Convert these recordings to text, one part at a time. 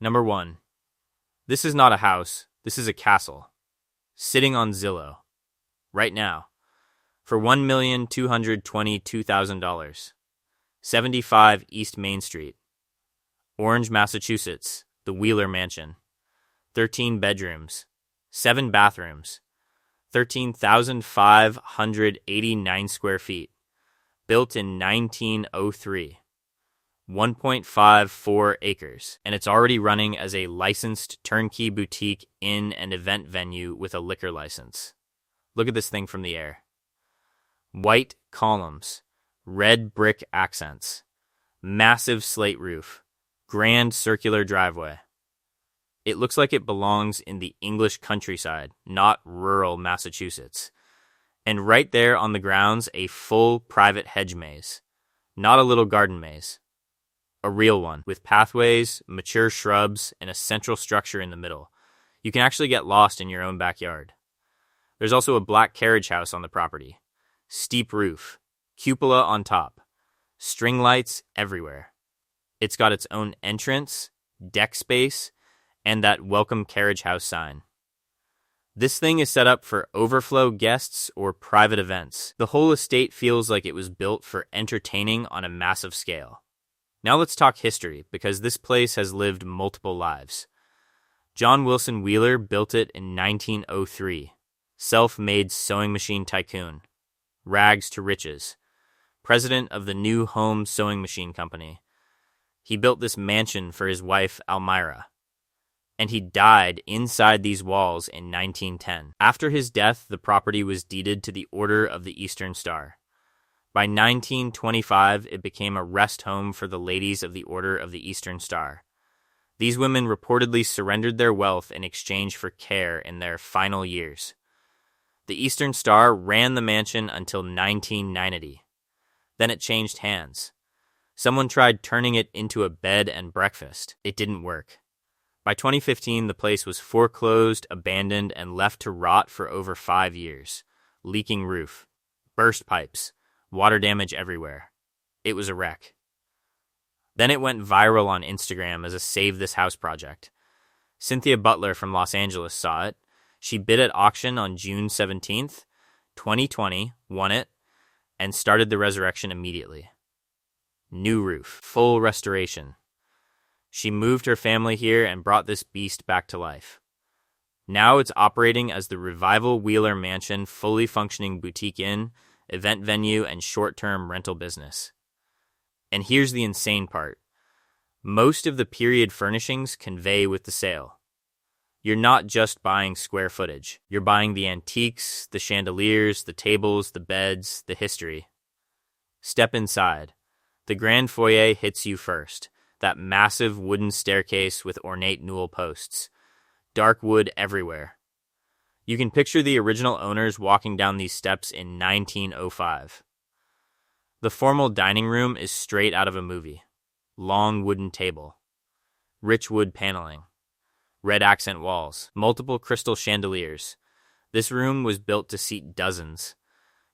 Number 1. This is not a house, this is a castle. Sitting on Zillow. Right now. For $1,222,000. 75 East Main Street. Orange, Massachusetts. The Wheeler Mansion. 13 bedrooms. 7 bathrooms. 13,589 square feet. Built in 1903. 1.54 acres, and it's already running as a licensed turnkey boutique inn and event venue with a liquor license. Look at this thing from the air. White columns, red brick accents, massive slate roof, grand circular driveway. It looks like it belongs in the English countryside, not rural Massachusetts. And right there on the grounds, a full private hedge maze, not a little garden maze. A real one, with pathways, mature shrubs, and a central structure in the middle. You can actually get lost in your own backyard. There's also a black carriage house on the property. Steep roof, cupola on top, string lights everywhere. It's got its own entrance, deck space, and that welcome carriage house sign. This thing is set up for overflow guests or private events. The whole estate feels like it was built for entertaining on a massive scale. Now let's talk history, because this place has lived multiple lives. John Wilson Wheeler built it in 1903. Self-made sewing machine tycoon. Rags to riches. President of the New Home Sewing Machine Company. He built this mansion for his wife, Almira. And he died inside these walls in 1910. After his death, the property was deeded to the Order of the Eastern Star. By 1925, it became a rest home for the ladies of the Order of the Eastern Star. These women reportedly surrendered their wealth in exchange for care in their final years. The Eastern Star ran the mansion until 1990. Then it changed hands. Someone tried turning it into a bed and breakfast. It didn't work. By 2015, the place was foreclosed, abandoned, and left to rot for over 5 years. Leaking roof, burst pipes, water damage everywhere. It was a wreck. Then it went viral on Instagram as a Save This House project. Cynthia Butler from Los Angeles saw it. She bid at auction on June 17th, 2020, won it, and started the resurrection immediately. New roof, full restoration. She moved her family here and brought this beast back to life. Now it's operating as the Revival Wheeler Mansion fully functioning boutique inn, event venue, and short-term rental business. And here's the insane part. Most of the period furnishings convey with the sale. You're not just buying square footage. You're buying the antiques, the chandeliers, the tables, the beds, the history. Step inside. The grand foyer hits you first. That massive wooden staircase with ornate newel posts. Dark wood everywhere. You can picture the original owners walking down these steps in 1905. The formal dining room is straight out of a movie. Long wooden table. Rich wood paneling. Red accent walls. Multiple crystal chandeliers. This room was built to seat dozens.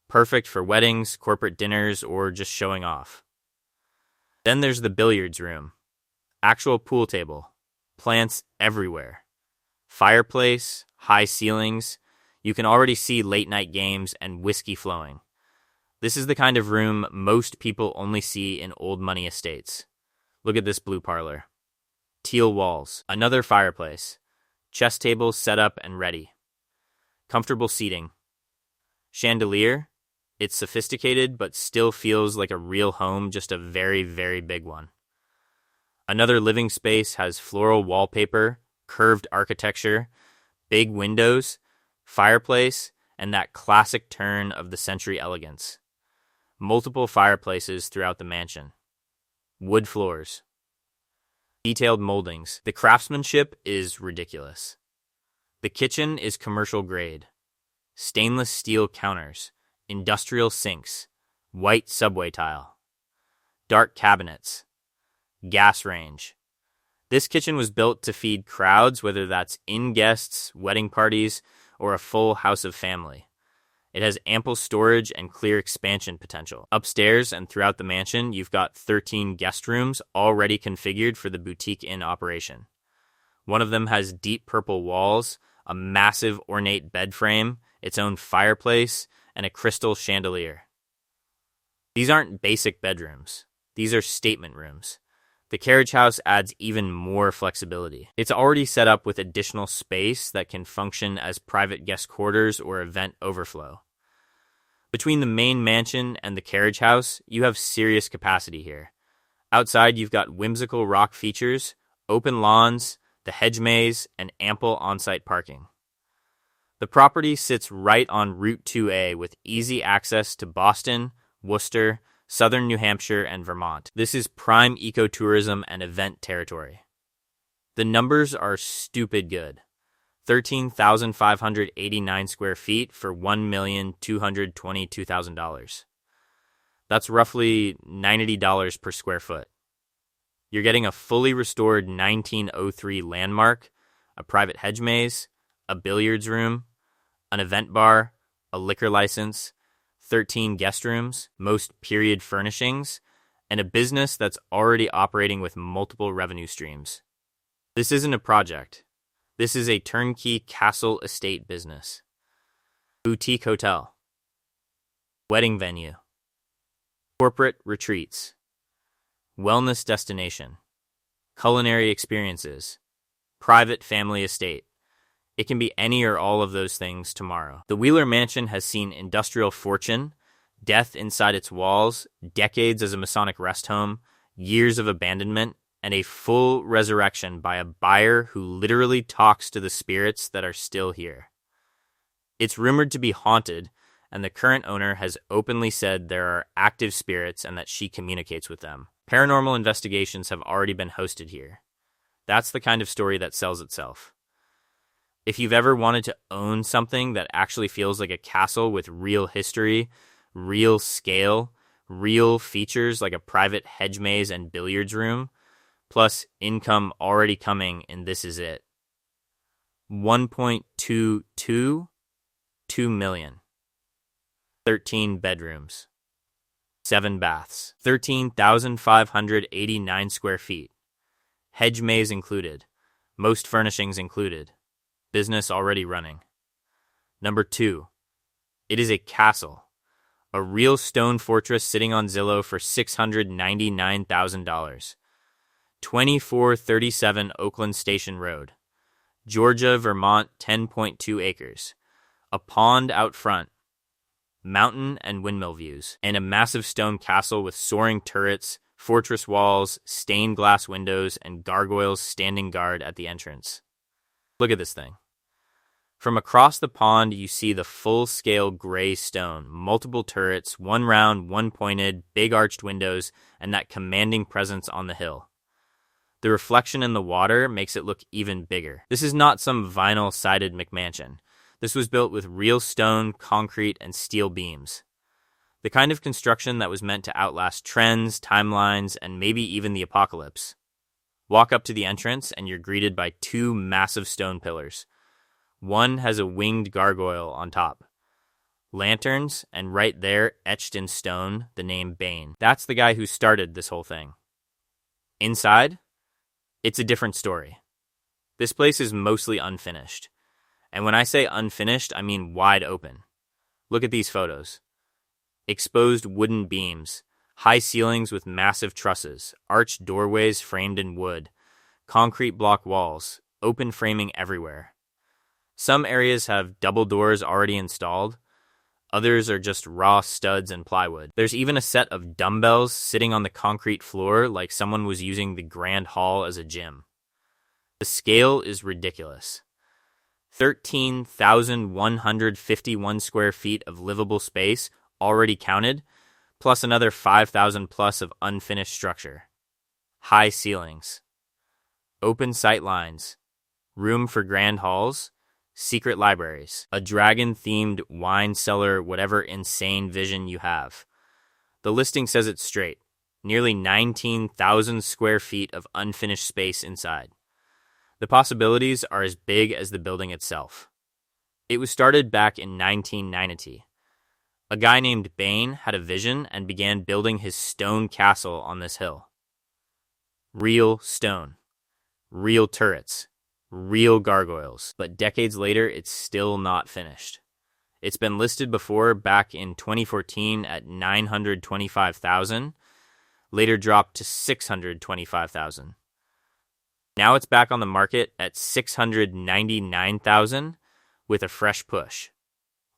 Perfect for weddings, corporate dinners, or just showing off. Then there's the billiards room. Actual pool table. Plants everywhere. Fireplace, high ceilings. You can already see late night games and whiskey flowing. This is the kind of room most people only see in old money estates. Look at this blue parlor. Teal walls. Another fireplace. Chess tables set up and ready. Comfortable seating. Chandelier. It's sophisticated but still feels like a real home, just a very, very big one. Another living space has floral wallpaper, curved architecture, big windows, fireplace, and that classic turn of the century elegance. Multiple fireplaces throughout the mansion. Wood floors. Detailed moldings. The craftsmanship is ridiculous. The kitchen is commercial grade. Stainless steel counters, industrial sinks, white subway tile. Dark cabinets. Gas range. This kitchen was built to feed crowds, whether that's in guests, wedding parties, or a full house of family. It has ample storage and clear expansion potential. Upstairs and throughout the mansion, you've got 13 guest rooms already configured for the boutique inn operation. One of them has deep purple walls, a massive ornate bed frame, its own fireplace, and a crystal chandelier. These aren't basic bedrooms. These are statement rooms. The carriage house adds even more flexibility. It's already set up with additional space that can function as private guest quarters or event overflow. Between the main mansion and the carriage house, you have serious capacity here. Outside, you've got whimsical rock features, open lawns, the hedge maze, and ample on-site parking. The property sits right on Route 2A with easy access to Boston, Worcester, southern New Hampshire, and Vermont. This is prime ecotourism and event territory. The numbers are stupid good. 13,589 square feet for $1,222,000. That's roughly $90 per square foot. You're getting a fully restored 1903 landmark, a private hedge maze, a billiards room, an event bar, a liquor license, 13 guest rooms, most period furnishings, and a business that's already operating with multiple revenue streams. This isn't a project. This is a turnkey castle estate business. Boutique hotel. Wedding venue. Corporate retreats. Wellness destination. Culinary experiences. Private family estate. It can be any or all of those things tomorrow. The Wheeler Mansion has seen industrial fortune, death inside its walls, decades as a Masonic rest home, years of abandonment, and a full resurrection by a buyer who literally talks to the spirits that are still here. It's rumored to be haunted, and the current owner has openly said there are active spirits and that she communicates with them. Paranormal investigations have already been hosted here. That's the kind of story that sells itself. If you've ever wanted to own something that actually feels like a castle with real history, real scale, real features like a private hedge maze and billiards room, plus income already coming, and this is it. 1.222 million. 13 bedrooms. 7 baths. 13,589 square feet. Hedge maze included. Most furnishings included. Business already running. Number 2. It is a castle. A real stone fortress sitting on Zillow for $699,000. 2437 Oakland Station Road. Georgia, Vermont, 10.2 acres. A pond out front. Mountain and windmill views. And a massive stone castle with soaring turrets, fortress walls, stained glass windows, and gargoyles standing guard at the entrance. Look at this thing. From across the pond, you see the full-scale gray stone, multiple turrets, one round, one pointed, big arched windows, and that commanding presence on the hill. The reflection in the water makes it look even bigger. This is not some vinyl-sided McMansion. This was built with real stone, concrete, and steel beams. The kind of construction that was meant to outlast trends, timelines, and maybe even the apocalypse. Walk up to the entrance, and you're greeted by 2 massive stone pillars. One has a winged gargoyle on top. Lanterns, and right there, etched in stone, the name Bane. That's the guy who started this whole thing. Inside, it's a different story. This place is mostly unfinished. And when I say unfinished, I mean wide open. Look at these photos. Exposed wooden beams, high ceilings with massive trusses, arched doorways framed in wood, concrete block walls, open framing everywhere. Some areas have double doors already installed. Others are just raw studs and plywood. There's even a set of dumbbells sitting on the concrete floor like someone was using the grand hall as a gym. The scale is ridiculous. 13,151 square feet of livable space already counted, plus another 5,000 plus of unfinished structure. High ceilings. Open sight lines. Room for grand halls. Secret libraries, a dragon-themed wine cellar, whatever insane vision you have. The listing says it straight. Nearly 19,000 square feet of unfinished space inside. The possibilities are as big as the building itself. It was started back in 1990. A guy named Bane had a vision and began building his stone castle on this hill. Real stone. Real turrets. real gargoyles. But decades later, it's still not finished. It's been listed before back in 2014 at $925,000, later dropped to $625,000. Now it's back on the market at $699,000 with a fresh push.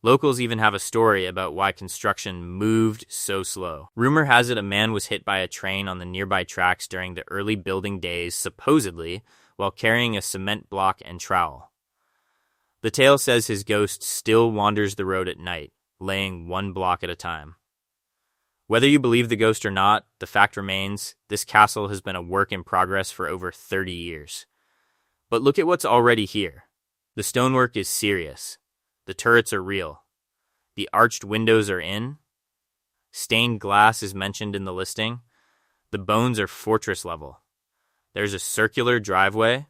Locals even have a story about why construction moved so slow. Rumor has it a man was hit by a train on the nearby tracks during the early building days, supposedly, while carrying a cement block and trowel. The tale says his ghost still wanders the road at night, laying one block at a time. Whether you believe the ghost or not, the fact remains, this castle has been a work in progress for over 30 years. But look at what's already here. The stonework is serious. The turrets are real. The arched windows are in. Stained glass is mentioned in the listing. The bones are fortress level. There's a circular driveway,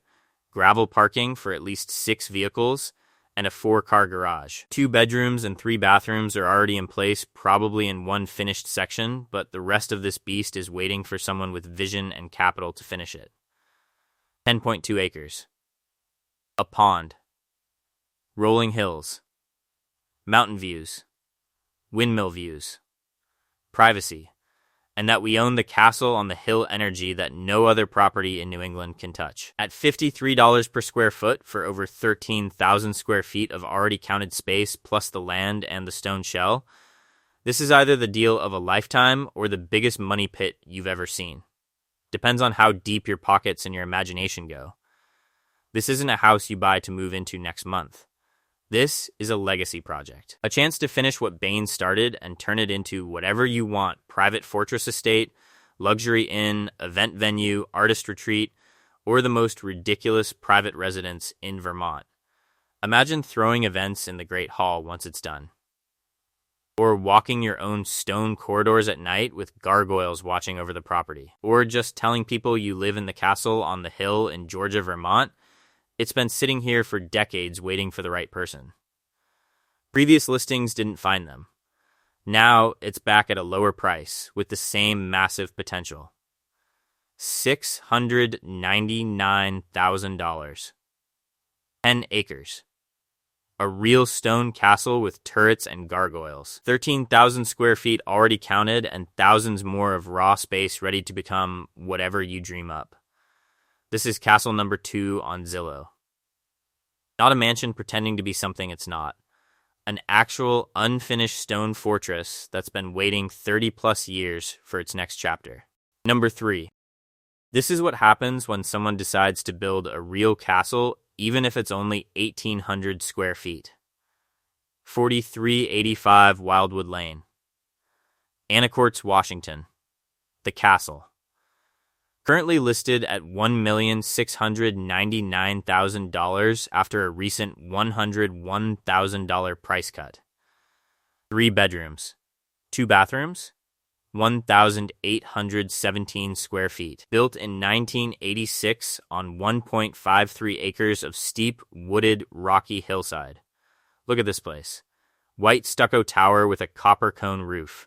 gravel parking for at least 6 vehicles, and a 4-car garage. 2 bedrooms and 3 bathrooms are already in place, probably in one finished section, but the rest of this beast is waiting for someone with vision and capital to finish it. 10.2 acres. A pond. Rolling hills. Mountain views. Windmill views. Privacy. And that we own the castle on the hill energy that no other property in New England can touch. At $53 per square foot for over 13,000 square feet of already counted space plus the land and the stone shell, this is either the deal of a lifetime or the biggest money pit you've ever seen. Depends on how deep your pockets and your imagination go. This isn't a house you buy to move into next month. This is a legacy project. A chance to finish what Bain started and turn it into whatever you want: private fortress estate, luxury inn, event venue, artist retreat, or the most ridiculous private residence in Vermont. Imagine throwing events in the Great Hall once it's done. Or walking your own stone corridors at night with gargoyles watching over the property. Or just telling people you live in the castle on the hill in Georgia, Vermont. It's been sitting here for decades waiting for the right person. Previous listings didn't find them. Now it's back at a lower price with the same massive potential. $699,000. 10 acres. A real stone castle with turrets and gargoyles. 13,000 square feet already counted and thousands more of raw space ready to become whatever you dream up. This is castle number 2 on Zillow. Not a mansion pretending to be something it's not. An actual unfinished stone fortress that's been waiting 30 plus years for its next chapter. Number 3. This is what happens when someone decides to build a real castle, even if it's only 1,800 square feet. 4385 Wildwood Lane. Anacortes, Washington. The castle. Currently listed at $1,699,000 after a recent $101,000 price cut. 3 bedrooms, 2 bathrooms, 1,817 square feet. Built in 1986 on 1.53 acres of steep, wooded, rocky hillside. Look at this place. White stucco tower with a copper cone roof,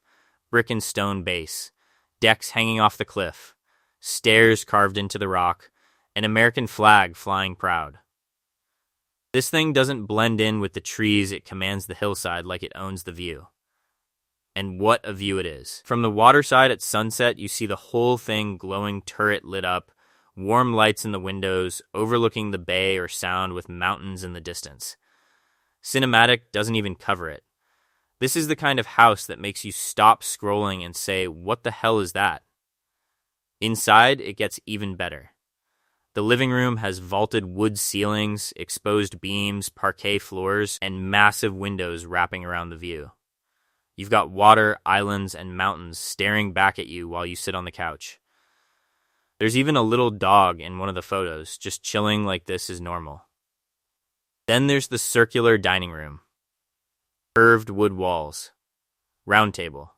brick and stone base, decks hanging off the cliff, stairs carved into the rock, an American flag flying proud. This thing doesn't blend in with the trees, it commands the hillside like it owns the view. And what a view it is. From the waterside at sunset, you see the whole thing glowing turret lit up, warm lights in the windows, overlooking the bay or sound with mountains in the distance. Cinematic doesn't even cover it. This is the kind of house that makes you stop scrolling and say, what the hell is that? Inside, it gets even better. The living room has vaulted wood ceilings, exposed beams, parquet floors, and massive windows wrapping around the view. You've got water, islands, and mountains staring back at you while you sit on the couch. There's even a little dog in one of the photos, just chilling like this is normal. Then there's the circular dining room. Curved wood walls. Round table.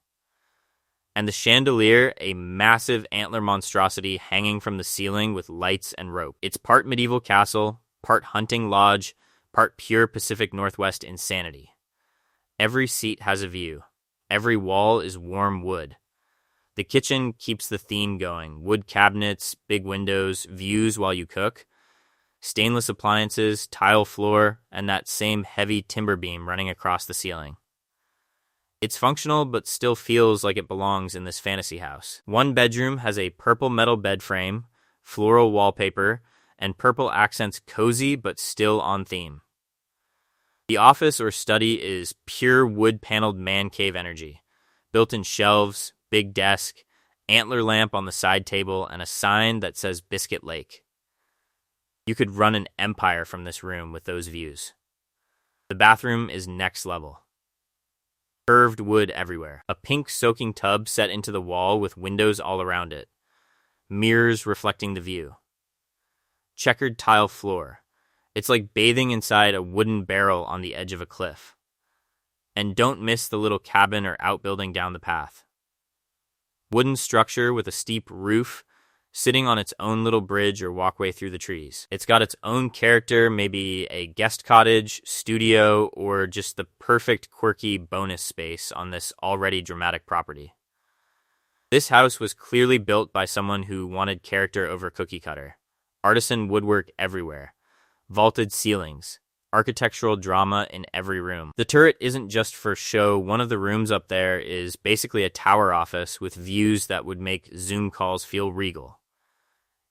And the chandelier, a massive antler monstrosity hanging from the ceiling with lights and rope. It's part medieval castle, part hunting lodge, part pure Pacific Northwest insanity. Every seat has a view. Every wall is warm wood. The kitchen keeps the theme going. Wood cabinets, big windows, views while you cook. Stainless appliances, tile floor, and that same heavy timber beam running across the ceiling. It's functional, but still feels like it belongs in this fantasy house. One bedroom has a purple metal bed frame, floral wallpaper, and purple accents cozy but still on theme. The office or study is pure wood-paneled man cave energy. Built-in shelves, big desk, antler lamp on the side table, and a sign that says Biscuit Lake. You could run an empire from this room with those views. The bathroom is next level. Curved wood everywhere. A pink soaking tub set into the wall with windows all around it. Mirrors reflecting the view. Checkered tile floor. It's like bathing inside a wooden barrel on the edge of a cliff. And don't miss the little cabin or outbuilding down the path. Wooden structure with a steep roof, sitting on its own little bridge or walkway through the trees. It's got its own character, maybe a guest cottage, studio, or just the perfect quirky bonus space on this already dramatic property. This house was clearly built by someone who wanted character over cookie cutter. Artisan woodwork everywhere. Vaulted ceilings. Architectural drama in every room. The turret isn't just for show. One of the rooms up there is basically a tower office with views that would make Zoom calls feel regal.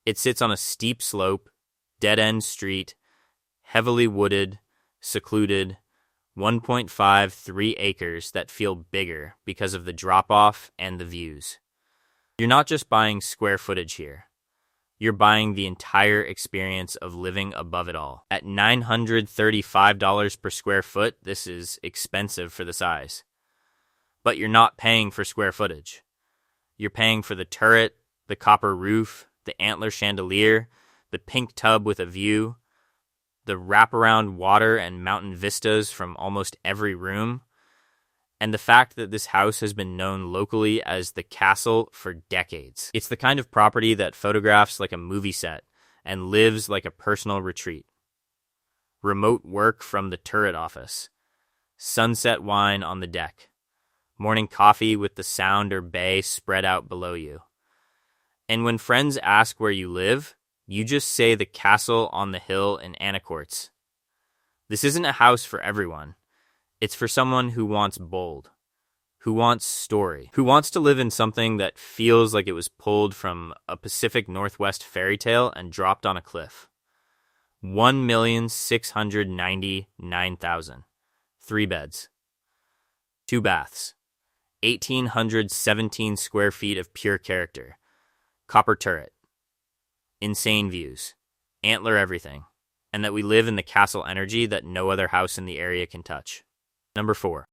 It sits on a steep slope, dead-end street, heavily wooded, secluded, 1.53 acres that feel bigger because of the drop-off and the views. You're not just buying square footage here. You're buying the entire experience of living above it all. At $935 per square foot, this is expensive for the size. But you're not paying for square footage. You're paying for the turret, the copper roof, the antler chandelier, the pink tub with a view, the wraparound water and mountain vistas from almost every room, and the fact that this house has been known locally as the castle for decades. It's the kind of property that photographs like a movie set and lives like a personal retreat. Remote work from the turret office. Sunset wine on the deck. Morning coffee with the sound or bay spread out below you. And when friends ask where you live, you just say the castle on the hill in Anacortes. This isn't a house for everyone. It's for someone who wants bold, who wants story, who wants to live in something that feels like it was pulled from a Pacific Northwest fairy tale and dropped on a cliff. 1,699,000. 3 beds. 2 baths. 1,817 square feet of pure character. Copper turret. Insane views. Antler everything. And that we live in the castle energy that no other house in the area can touch. Number 4.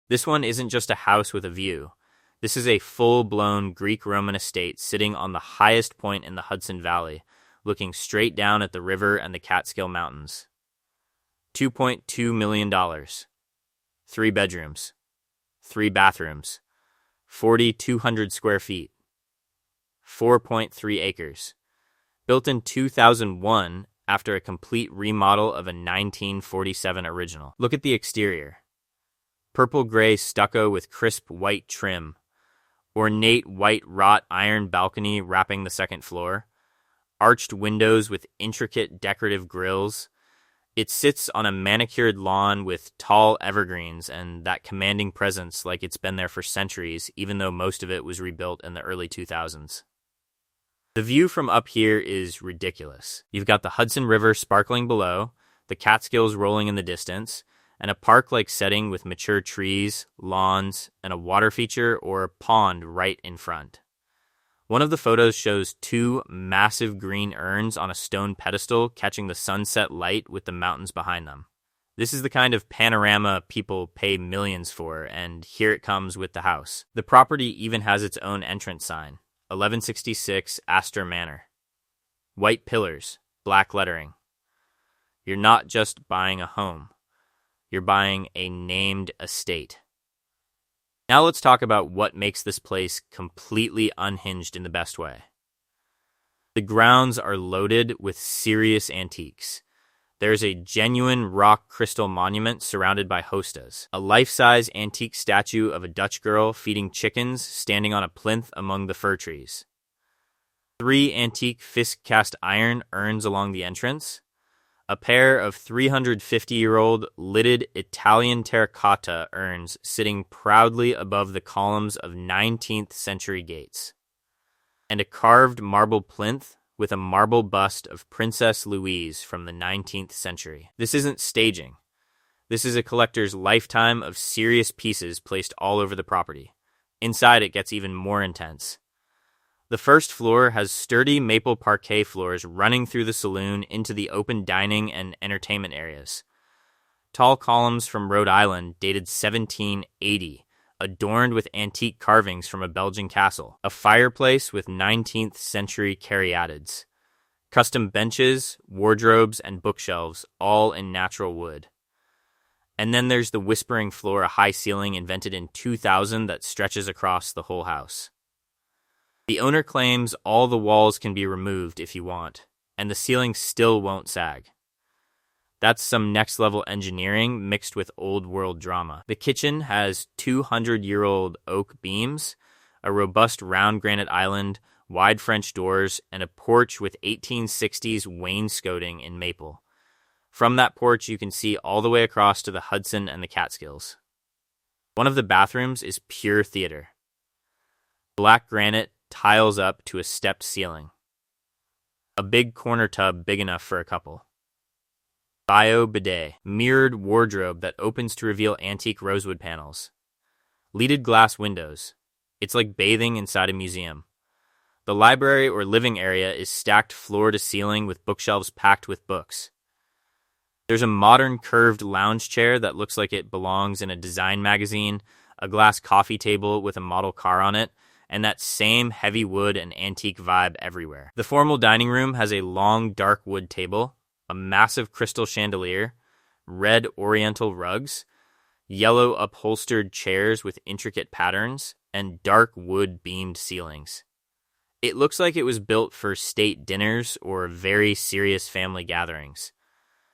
This one isn't just a house with a view. This is a full-blown Greek-Roman estate sitting on the highest point in the Hudson Valley, looking straight down at the river and the Catskill Mountains. $2.2 million. 3 bedrooms. 3 bathrooms. 4,200 square feet. 4.3 acres. Built in 2001 after a complete remodel of a 1947 original. Look at the exterior. Purple-gray stucco with crisp white trim. Ornate white wrought iron balcony wrapping the second floor. Arched windows with intricate decorative grills. It sits on a manicured lawn with tall evergreens and that commanding presence like it's been there for centuries, even though most of it was rebuilt in the early 2000s. The view from up here is ridiculous. You've got the Hudson River sparkling below, the Catskills rolling in the distance, and a park-like setting with mature trees, lawns, and a water feature or a pond right in front. One of the photos shows 2 massive green urns on a stone pedestal catching the sunset light with the mountains behind them. This is the kind of panorama people pay millions for, and here it comes with the house. The property even has its own entrance sign, 1166 Astor Manor. White pillars, black lettering. You're not just buying a home. You're buying a named estate. Now let's talk about what makes this place completely unhinged in the best way. The grounds are loaded with serious antiques. There's a genuine rock crystal monument surrounded by hostas, a life-size antique statue of a Dutch girl feeding chickens standing on a plinth among the fir trees. 3 antique Fisk cast iron urns along the entrance, A pair of 350-year-old lidded Italian terracotta urns sitting proudly above the columns of 19th century gates. And a carved marble plinth with a marble bust of Princess Louise from the 19th century. This isn't staging. This is a collector's lifetime of serious pieces placed all over the property. Inside, it gets even more intense. The first floor has sturdy maple parquet floors running through the saloon into the open dining and entertainment areas. Tall columns from Rhode Island dated 1780, adorned with antique carvings from a Belgian castle. A fireplace with 19th century caryatids. Custom benches, wardrobes, and bookshelves, all in natural wood. And then there's the whispering floor, a high ceiling invented in 2000 that stretches across the whole house. The owner claims all the walls can be removed if you want, and the ceiling still won't sag. That's some next-level engineering mixed with old-world drama. The kitchen has 200-year-old oak beams, a robust round granite island, wide French doors, and a porch with 1860s wainscoting in maple. From that porch, you can see all the way across to the Hudson and the Catskills. One of the bathrooms is pure theater. Black granite tiles up to a stepped ceiling. A big corner tub big enough for a couple. Bio bidet, mirrored wardrobe that opens to reveal antique rosewood panels. Leaded glass windows. It's like bathing inside a museum. The library or living area is stacked floor to ceiling with bookshelves packed with books. There's a modern curved lounge chair that looks like it belongs in a design magazine, a glass coffee table with a model car on it, and that same heavy wood and antique vibe everywhere. The formal dining room has a long dark wood table, a massive crystal chandelier, red oriental rugs, yellow upholstered chairs with intricate patterns, and dark wood beamed ceilings. It looks like it was built for state dinners or very serious family gatherings.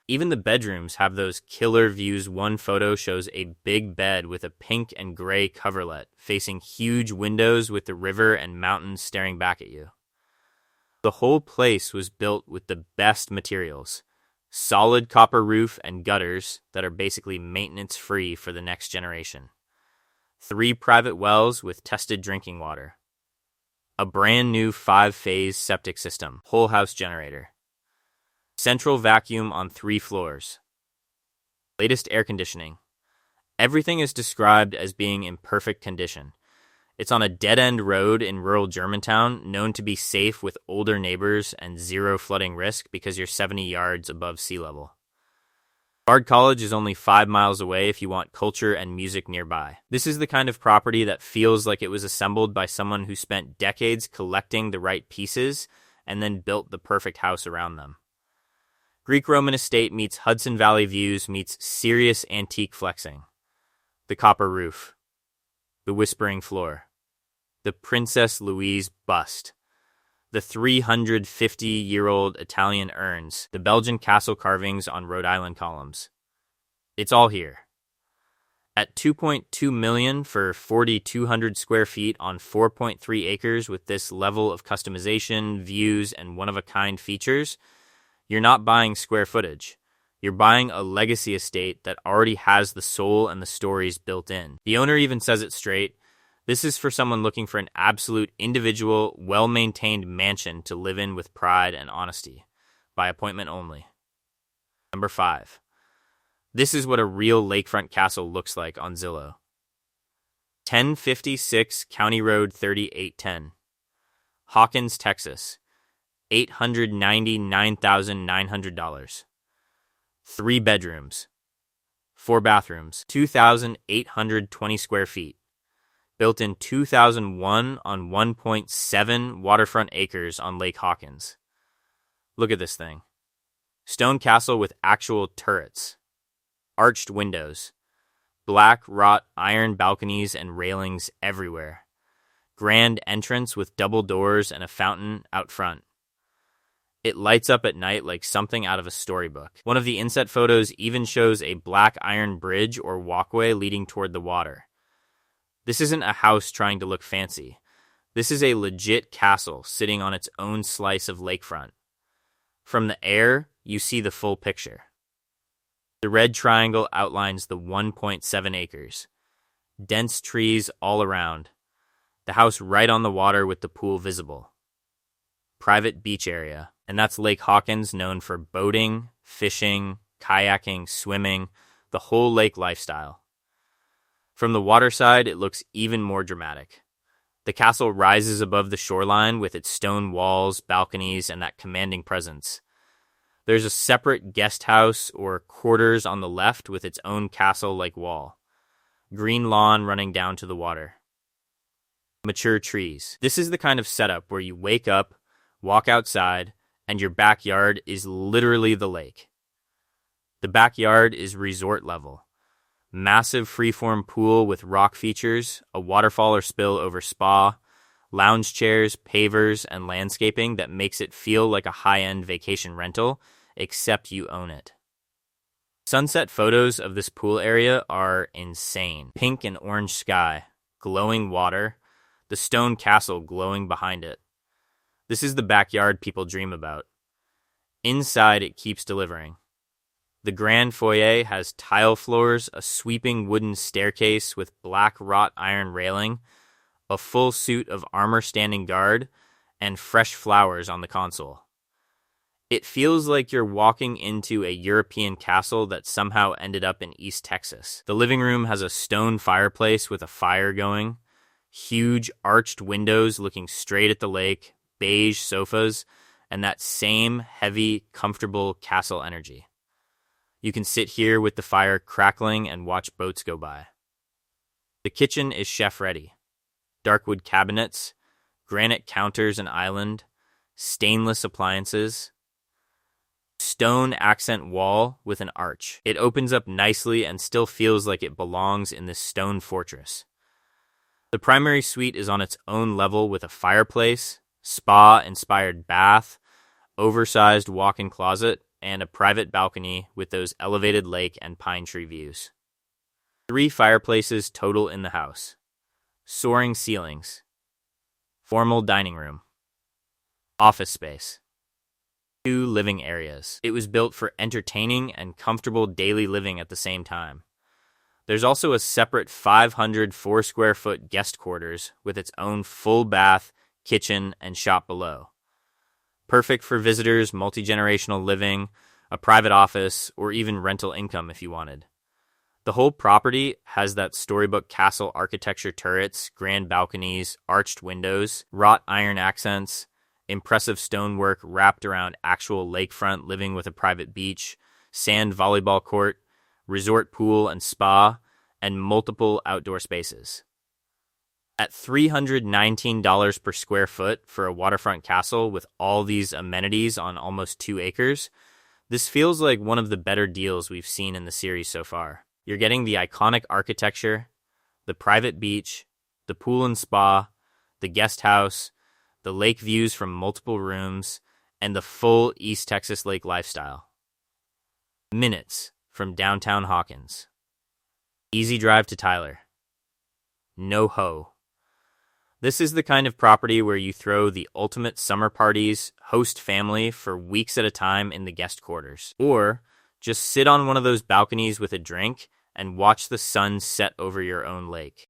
Even the bedrooms have those killer views. One photo shows a big bed with a pink and gray coverlet, facing huge windows with the river and mountains staring back at you. The whole place was built with the best materials. Solid copper roof and gutters that are basically maintenance-free for the next generation. 3 private wells with tested drinking water. A brand new 5-phase septic system, whole house generator. Central vacuum on 3 floors. Latest air conditioning. Everything is described as being in perfect condition. It's on a dead-end road in rural Germantown, known to be safe with older neighbors and zero flooding risk because you're 70 yards above sea level. Bard College is only 5 miles away if you want culture and music nearby. This is the kind of property that feels like it was assembled by someone who spent decades collecting the right pieces and then built the perfect house around them. Greek-Roman estate meets Hudson Valley views meets serious antique flexing. The copper roof. The whispering floor. The Princess Louise bust. The 350-year-old Italian urns. The Belgian castle carvings on Rhode Island columns. It's all here. At $2.2 million for 4,200 square feet on 4.3 acres with this level of customization, views, and one-of-a-kind features, you're not buying square footage. You're buying a legacy estate that already has the soul and the stories built in. The owner even says it straight. This is for someone looking for an absolute individual, well-maintained mansion to live in with pride and honesty. By appointment only. Number 5. This is what a real lakefront castle looks like on Zillow. 1056 County Road 3810. Hawkins, Texas. $899,900. 3 bedrooms. 4 bathrooms. 2,820 square feet. Built in 2001 on 1.7 waterfront acres on Lake Hawkins. Look at this thing. Stone castle with actual turrets. Arched windows. Black wrought iron balconies and railings everywhere. Grand entrance with double doors and a fountain out front. It lights up at night like something out of a storybook. One of the inset photos even shows a black iron bridge or walkway leading toward the water. This isn't a house trying to look fancy. This is a legit castle sitting on its own slice of lakefront. From the air, you see the full picture. The red triangle outlines the 1.7 acres. Dense trees all around. The house right on the water with the pool visible. Private beach area, and that's Lake Hawkins, known for boating, fishing, kayaking, swimming, the whole lake lifestyle. From the water side, it looks even more dramatic. The castle rises above the shoreline with its stone walls, balconies, and that commanding presence. There's a separate guest house or quarters on the left with its own castle-like wall. Green lawn running down to the water. Mature trees. This is the kind of setup where you wake up, walk outside, and your backyard is literally the lake. The backyard is resort level. Massive freeform pool with rock features, a waterfall or spill over spa, lounge chairs, pavers, and landscaping that makes it feel like a high-end vacation rental, except you own it. Sunset photos of this pool area are insane. Pink and orange sky, glowing water, the stone castle glowing behind it. This is the backyard people dream about. Inside, it keeps delivering. The grand foyer has tile floors, a sweeping wooden staircase with black wrought iron railing, a full suit of armor standing guard, and fresh flowers on the console. It feels like you're walking into a European castle that somehow ended up in East Texas. The living room has a stone fireplace with a fire going, huge arched windows looking straight at the lake, beige sofas, and that same heavy, comfortable castle energy. You can sit here with the fire crackling and watch boats go by. The kitchen is chef-ready. Darkwood cabinets, granite counters and island, stainless appliances, stone accent wall with an arch. It opens up nicely and still feels like it belongs in this stone fortress. The primary suite is on its own level with a fireplace, spa-inspired bath, oversized walk-in closet, and a private balcony with those elevated lake and pine tree views. 3 fireplaces total in the house. Soaring ceilings. Formal dining room. Office space. 2 living areas. It was built for entertaining and comfortable daily living at the same time. There's also a separate 504 square foot guest quarters with its own full bath, kitchen, and shop below. Perfect for visitors, multi-generational living, a private office, or even rental income if you wanted. The whole property has that storybook castle architecture turrets, grand balconies, arched windows, wrought iron accents, impressive stonework wrapped around actual lakefront living with a private beach, sand volleyball court, resort pool and spa, and multiple outdoor spaces. At $319 per square foot for a waterfront castle with all these amenities on almost 2 acres, this feels like one of the better deals we've seen in the series so far. You're getting the iconic architecture, the private beach, the pool and spa, the guest house, the lake views from multiple rooms, and the full East Texas lake lifestyle. Minutes from downtown Hawkins. Easy drive to Tyler. No ho. This is the kind of property where you throw the ultimate summer parties, host family for weeks at a time in the guest quarters, or just sit on one of those balconies with a drink and watch the sun set over your own lake.